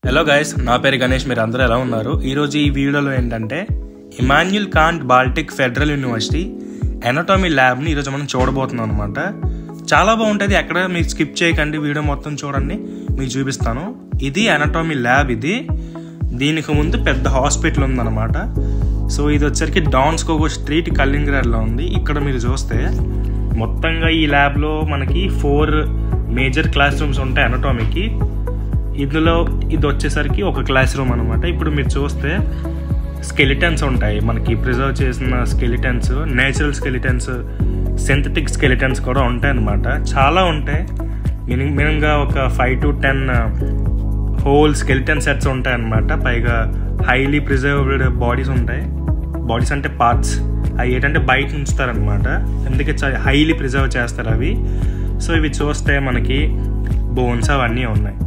Hello guys, నా పేరు గణేష్. మీరు అందరూ ఎలా ఉన్నారు? ఈరోజు ఈ వీడియోలో ఏంటంటే Immanuel Kant Baltic Federal University anatomy ల్యాబ్ని ఈరోజు మనం చూడబోతున్నాం అనమాట. చాలా బాగుంటుంది. ఎక్కడ మీరు స్కిప్ చేయకండి, వీడియో మొత్తం చూడండి, మీకు చూపిస్తాను. ఇది ఎనాటమీ ల్యాబ్. దీనికి ముందు పెద్ద హాస్పిటల్ ఉందన్నమాట. సో ఇది వచ్చరికి డాన్స్కోగో స్ట్రీట్ కళింగ్రాడ్లో ఉంది. ఇక్కడ మీరు చూస్తే మొత్తంగా ఈ ల్యాబ్లో మనకి 4 మేజర్ క్లాస్ రూమ్స్ ఉంటాయి ఎనాటమీకి. ఇందులో ఇది వచ్చేసరికి ఒక క్లాస్ రూమ్ అనమాట. ఇప్పుడు మీరు చూస్తే స్కెలిటన్స్ ఉంటాయి, మనకి ప్రిజర్వ్ చేసిన skeletons, natural skeletons, synthetic skeletons కూడా ఉంటాయి అన్నమాట. చాలా ఉంటాయి. మినిమంగా ఒక 5 to 10 హోల్ స్కెలిటన్ సెట్స్ ఉంటాయి అన్నమాట. పైగా హైలీ ప్రిజర్వ్డ్ బాడీస్ ఉంటాయి. బాడీస్ అంటే పార్ట్స్, అవి ఏంటంటే బయట ఉంచుతారనమాట. అందుకే హైలీ ప్రిజర్వ్ చేస్తారు అవి. సో ఇవి చూస్తే మనకి బోన్స్ అవన్నీ ఉన్నాయి,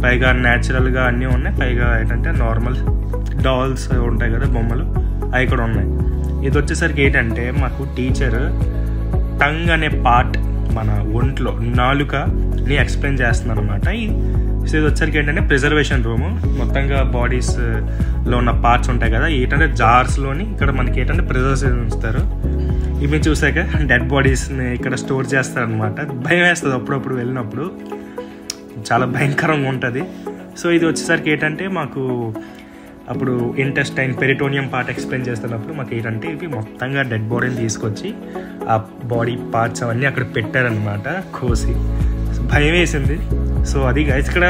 పైగా న్యాచురల్గా అన్నీ ఉన్నాయి. పైగా ఏంటంటే నార్మల్ డాల్స్ ఉంటాయి కదా, బొమ్మలు, అవి కూడా ఉన్నాయి. ఇది వచ్చేసరికి ఏంటంటే మాకు టీచర్ టంగ్ అనే పార్ట్, మన ఒంట్లో నాలుకని ఎక్స్ప్లెయిన్ చేస్తుంది అనమాట. సో ఇది వచ్చరికి ఏంటంటే ప్రిజర్వేషన్ రూము. మొత్తంగా బాడీస్లో ఉన్న పార్ట్స్ ఉంటాయి కదా, ఏంటంటే జార్స్లోని ఇక్కడ మనకి ఏంటంటే ప్రిజర్వ్ ఉంచుతారు. ఇవి చూసాక డెడ్ బాడీస్ని ఇక్కడ స్టోర్ చేస్తారనమాట. భయం వేస్తుంది అప్పుడప్పుడు వెళ్ళినప్పుడు, చాలా భయంకరంగా ఉంటుంది. సో ఇది వచ్చేసరికి ఏంటంటే మాకు అప్పుడు ఇంటెస్టైన్, పెరిటోనియం పార్ట్ ఎక్స్ప్లెయిన్ చేస్తున్నప్పుడు మాకు ఏంటంటే ఇవి మొత్తంగా డెడ్ బాడీని తీసుకొచ్చి ఆ బాడీ పార్ట్స్ అవన్నీ అక్కడ పెట్టారనమాట, కోసి. భయం వేసింది. సో అది గైస్, ఇక్కడ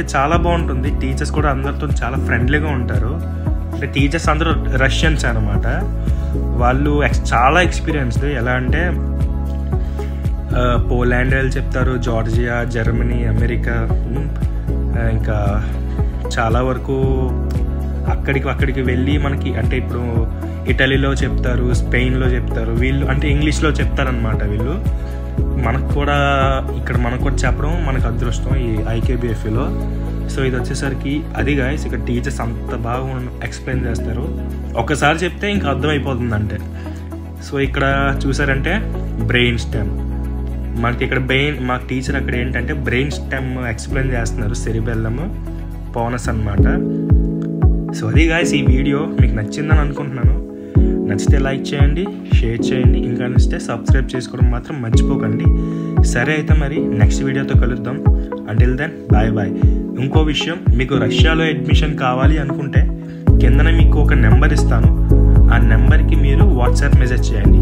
చాలా బాగుంటుంది. టీచర్స్ కూడా అందరితో చాలా ఫ్రెండ్లీగా ఉంటారు. అంటే టీచర్స్ అందరూ రష్యన్స్ అనమాట. వాళ్ళు చాలా ఎక్స్పీరియన్స్డ్. ఎలా అంటే పోలాండ్ వాళ్ళు చెప్తారు, జార్జియా, జర్మనీ, అమెరికా, ఇంకా చాలా వరకు అక్కడికి వెళ్ళి మనకి అంటే ఇప్పుడు ఇటలీలో చెప్తారు, స్పెయిన్లో చెప్తారు. వీళ్ళు అంటే ఇంగ్లీష్లో చెప్తారనమాట వీళ్ళు. మనకు కూడా చెప్పడం మనకు అదృష్టం ఈ ఐకేబిఎఫ్లో. సో ఇది వచ్చేసరికి అది గాయస్, ఇక్కడ టీచర్స్ అంత బాగా ఎక్స్ప్లెయిన్ చేస్తారు. ఒకసారి చెప్తే ఇంకా అర్థమైపోతుంది అంటే. సో ఇక్కడ చూసారంటే బ్రెయిన్ స్టెమ్, మనకి ఇక్కడ మాకు టీచర్ అక్కడ ఏంటంటే బ్రెయిన్ స్టెమ్ ఎక్స్ప్లెయిన్ చేస్తున్నారు, సెరిబెల్లమ్, పోనస్ అనమాట. సో అది గాయస్, ఈ వీడియో మీకు నచ్చిందని అనుకుంటున్నాను. నచ్చితే లైక్ చేయండి, షేర్ చేయండి, ఇంకా నచ్చితే సబ్స్క్రైబ్ చేసుకోవడం మాత్రం మర్చిపోకండి. సరే అయితే మరి నెక్స్ట్ వీడియోతో కలుద్దాం. Until then bye bye. ఇంకో విషయం, మీకు రష్యాలో అడ్మిషన్ కావాలి అనుకుంటే కిందనే మీకు ఒక నెంబర్ ఇస్తాను. ఆ నెంబర్కి మీరు వాట్సాప్ మెసేజ్ చేయండి.